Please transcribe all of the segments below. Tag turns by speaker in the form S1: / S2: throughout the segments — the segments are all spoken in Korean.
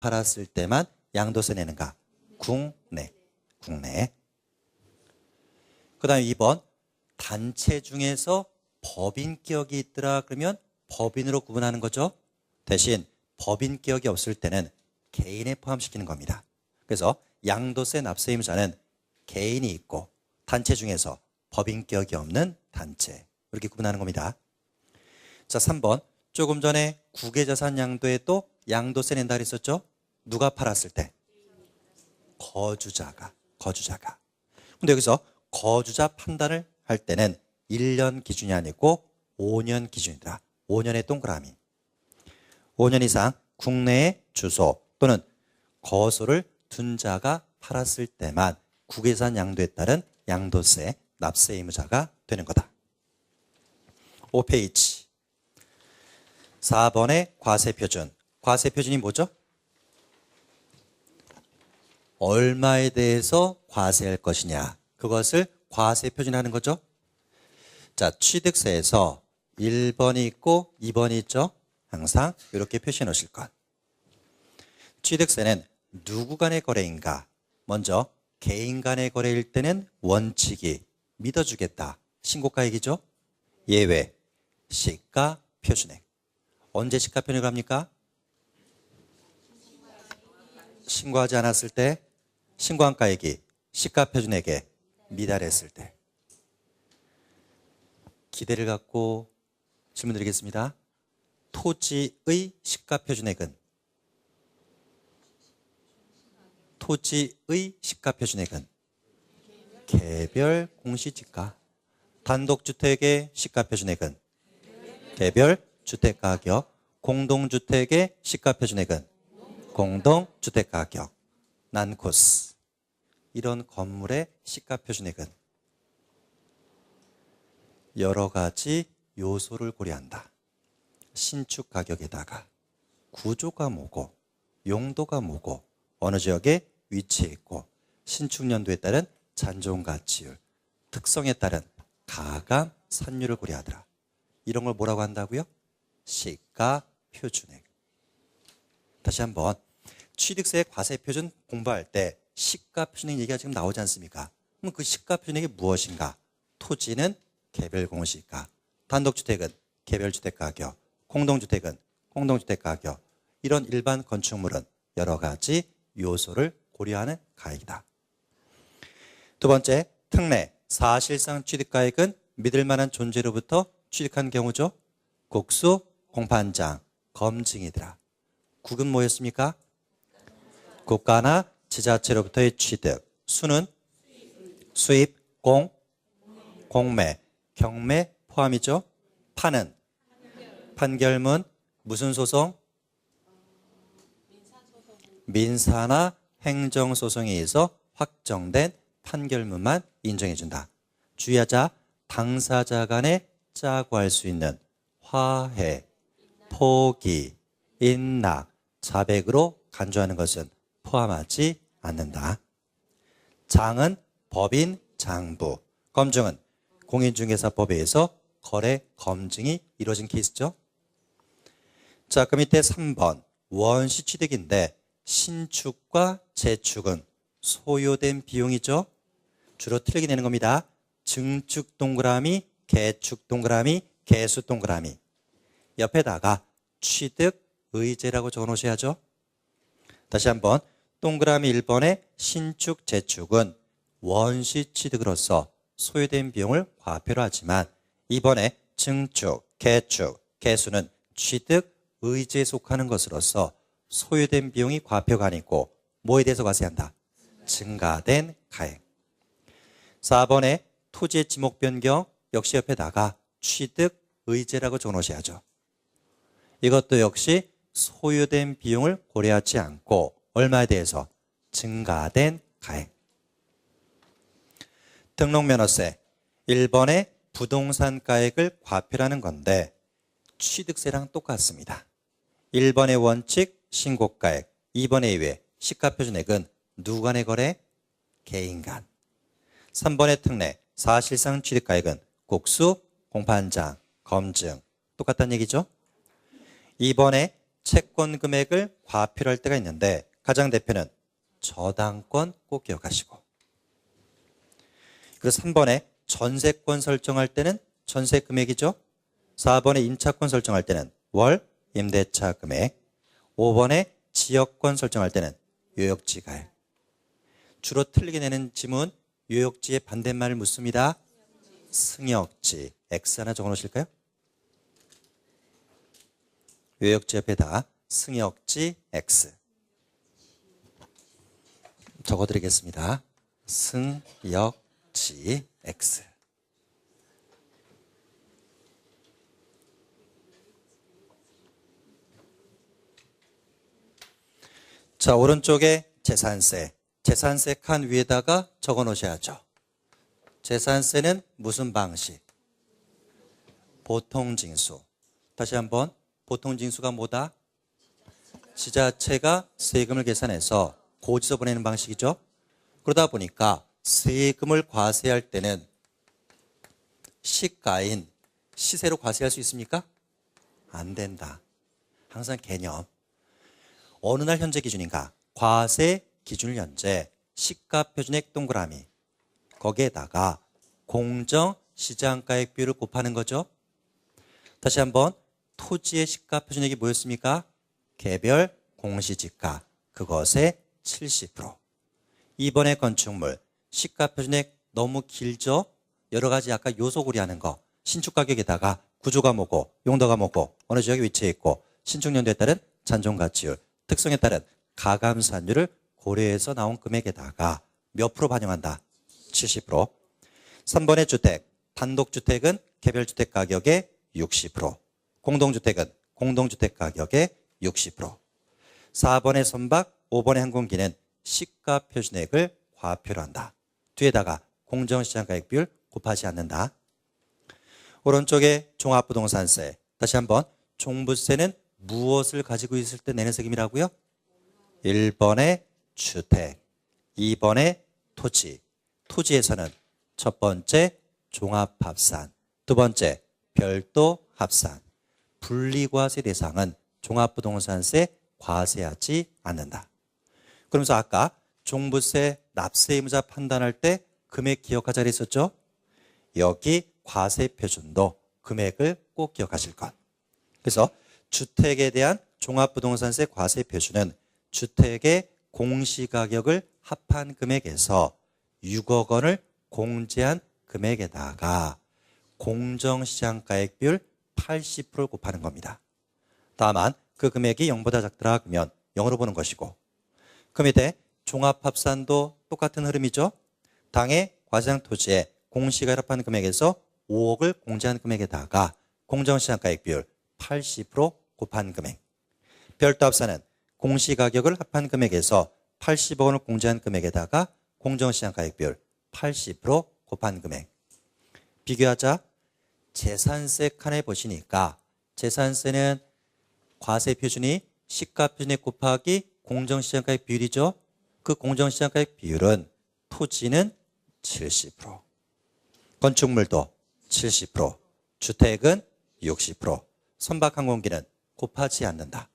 S1: 팔았을 때만 양도세 내는가? 국내. 그 다음에 2번 단체 중에서 법인 기억이 있더라 그러면 법인으로 구분하는 거죠. 대신 법인 기억이 없을 때는 개인에 포함시키는 겁니다. 그래서 양도세 납세 의무자는 개인이 있고 단체 중에서 법인 기억이 없는 단체 이렇게 구분하는 겁니다. 자, 3번 조금 전에 국외자산 양도에 또 양도세 낸다 그랬었죠. 누가 팔았을 때? 거주자가. 근데 여기서 거주자 판단을 할 때는 1년 기준이 아니고 5년 기준이다. 5년의 동그라미. 5년 이상 국내에 주소 또는 거소를 둔 자가 팔았을 때만 국외자산 양도에 따른 양도세 납세 의무자가 되는 거다. 5페이지 4번의 과세표준. 과세표준이 뭐죠? 얼마에 대해서 과세할 것이냐. 그것을 과세표준하는 거죠. 자, 취득세에서 1번이 있고 2번이 있죠. 항상 이렇게 표시해 놓으실 것. 취득세는 누구 간의 거래인가? 먼저 개인 간의 거래일 때는 원칙이 믿어주겠다. 신고가액이죠. 예외 시가 표준액. 언제 시가 표준액을 합니까? 신고하지 않았을 때, 신고한 가액이 시가 표준액에 미달했을 때. 기대를 갖고 질문 드리겠습니다. 토지의 시가 표준액은? 개별 공시지가. 단독주택의 시가 표준액은? 개별 주택가격. 공동주택의 시가 표준액은? 공동주택가격. 난코스. 이런 건물의 시가 표준액은 여러 가지 요소를 고려한다. 신축 가격에다가 구조가 뭐고 용도가 뭐고 어느 지역에 위치해 있고 신축 연도에 따른 잔존 가치율, 특성에 따른 가감 산율을 고려하더라. 이런 걸 뭐라고 한다고요? 시가 표준액. 다시 한번 취득세 과세 표준 공부할 때 시가 표준액 얘기가 지금 나오지 않습니까? 그럼 그 시가 표준액이 무엇인가? 토지는 개별 공시가, 단독주택은 개별 주택 가격, 공동주택은 공동주택 가격. 이런 일반 건축물은 여러 가지 요소를 고려하는 가액이다. 두 번째, 특례. 사실상 취득가액은 믿을 만한 존재로부터 취득한 경우죠. 국수, 공판장, 검증이더라. 국은 뭐였습니까? 국가나 지자체로부터의 취득. 수는 수입, 공매, 경매 포함이죠. 판은 판결문, 무슨 소송? 민사나 행정소송에 의해서 확정된 판결문만 인정해준다. 주의하자. 당사자 간에 짜고 할 수 있는 화해, 포기, 인락, 자백으로 간주하는 것은 포함하지 않는다. 장은 법인, 장부, 검증은 공인중개사법에 의해서 거래 검증이 이루어진 케이스죠. 자, 그 밑에 3번 원시 취득인데 신축과 재축은 소요된 비용이죠. 주로 틀리게 내는 겁니다. 증축 동그라미, 개축 동그라미, 개수 동그라미. 옆에다가 취득 의제라고 적어 놓으셔야죠. 다시 한번 동그라미 1번의 신축, 재축은 원시 취득으로서 소요된 비용을 과표로 하지만 2번의 증축, 개축, 개수는 취득 의제에 속하는 것으로서 소요된 비용이 과표가 아니고 뭐에 대해서 과세한다? 증가된 가액. 4번의 토지의 지목 변경 역시 옆에다가 취득 의제라고 적어 놓으셔야죠. 이것도 역시 소요된 비용을 고려하지 않고 얼마에 대해서? 증가된 가액. 등록면허세 1번의 부동산 가액을 과표라는 건데 취득세랑 똑같습니다. 1번의 원칙 신고가액, 2번의 예외 시가표준액은 누구 간의 거래? 개인 간. 3번의 특례 사실상 취득가액은 국수, 공판장, 검증 똑같다는 얘기죠. 2번의 채권 금액을 과표를 할 때가 있는데 가장 대표는 저당권 꼭 기억하시고, 그리고 3번에 전세권 설정할 때는 전세 금액이죠. 4번에 임차권 설정할 때는 월 임대차 금액, 5번에 지역권 설정할 때는 요역지가액. 주로 틀리게 내는 지문, 요역지의 반대말을 묻습니다. 승역지. X 하나 적어 놓으실까요? 요역지 옆에다 승역지 X 적어 드리겠습니다. 승역지 X. 자, 오른쪽에 재산세. 재산세 칸 위에다가 적어 놓으셔야죠. 재산세는 무슨 방식? 보통징수. 다시 한번, 보통징수가 뭐다? 지자체가 세금을 계산해서 고지서 보내는 방식이죠. 그러다 보니까 세금을 과세할 때는 시가인 시세로 과세할 수 있습니까? 안 된다. 항상 개념. 어느 날 현재 기준인가? 과세 기준일 현재 시가표준액 동그라미, 거기에다가 공정시장가액 비율을 곱하는 거죠. 다시 한번, 토지의 시가표준액이 뭐였습니까? 개별 공시지가, 그것의 70%. 이번에 건축물 시가표준액 너무 길죠? 여러 가지 아까 요소 고려하는 거, 신축가격에다가 구조가 뭐고 용도가 뭐고 어느 지역에 위치해 있고 신축연도에 따른 잔존가치율, 특성에 따른 가감산율을 고려해서 나온 금액에다가 몇 프로 반영한다? 70%. 3번의 주택, 단독주택은 개별주택 가격의 60%, 공동주택은 공동주택 가격의 60%. 4번의 선박, 5번의 항공기는 시가표준액을 과표로 한다. 뒤에다가 공정시장가액 비율 곱하지 않는다. 오른쪽에 종합부동산세. 다시 한번, 종부세는 무엇을 가지고 있을 때 내는 세금이라고요? 1번의 주택, 2번의 토지. 토지에서는 첫 번째 종합합산, 두 번째 별도 합산. 분리과세 대상은 종합부동산세 과세하지 않는다. 그러면서 아까 종부세 납세 의무자 판단할 때 금액 기억하자 그랬었죠? 여기 과세 표준도 금액을 꼭 기억하실 것. 그래서 주택에 대한 종합부동산세 과세 표준은 주택의 공시가격을 합한 금액에서 6억 원을 공제한 금액에다가 공정시장가액 비율 80%를 곱하는 겁니다. 다만 그 금액이 0보다 작더라 그러면 0으로 보는 것이고, 그 밑에 종합합산도 똑같은 흐름이죠. 당해 과세장 토지의 공시가격 합한 금액에서 5억을 공제한 금액에다가 공정시장가액 비율 80% 곱한 금액. 별도 합산은 공시가격을 합한 금액에서 80억 원을 공제한 금액에다가 공정시장가액 비율 80% 곱한 금액. 비교하자. 재산세 칸에 보시니까 재산세는 과세 표준이 시가표준액 곱하기 공정시장가액 비율이죠. 그 공정시장가액 비율은 토지는 70%, 건축물도 70%, 주택은 60%, 선박항공기는 곱하지 않는다.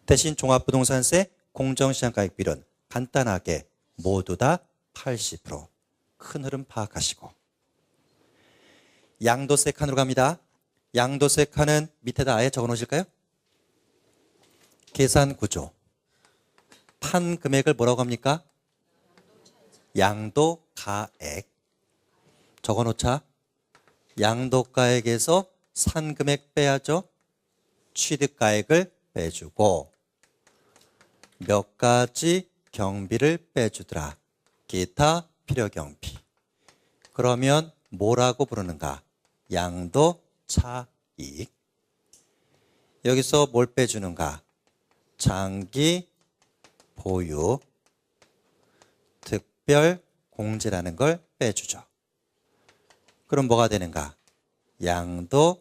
S1: 대신 종합부동산세 공정시장가액 비율은 간단하게 모두 다 80%. 큰 흐름 파악하시고, 양도세 칸으로 갑니다. 양도세 칸은 밑에다 아예 적어 놓으실까요? 계산 구조. 판 금액을 뭐라고 합니까? 양도가액. 적어 놓자. 양도가액에서 산 금액 빼야죠. 취득가액을 빼주고 몇 가지 경비를 빼주더라. 기타 필요경비. 그러면 뭐라고 부르는가? 양도차익. 여기서 뭘 빼주는가? 장기 보유, 특별 공제라는 걸 빼주죠. 그럼 뭐가 되는가? 양도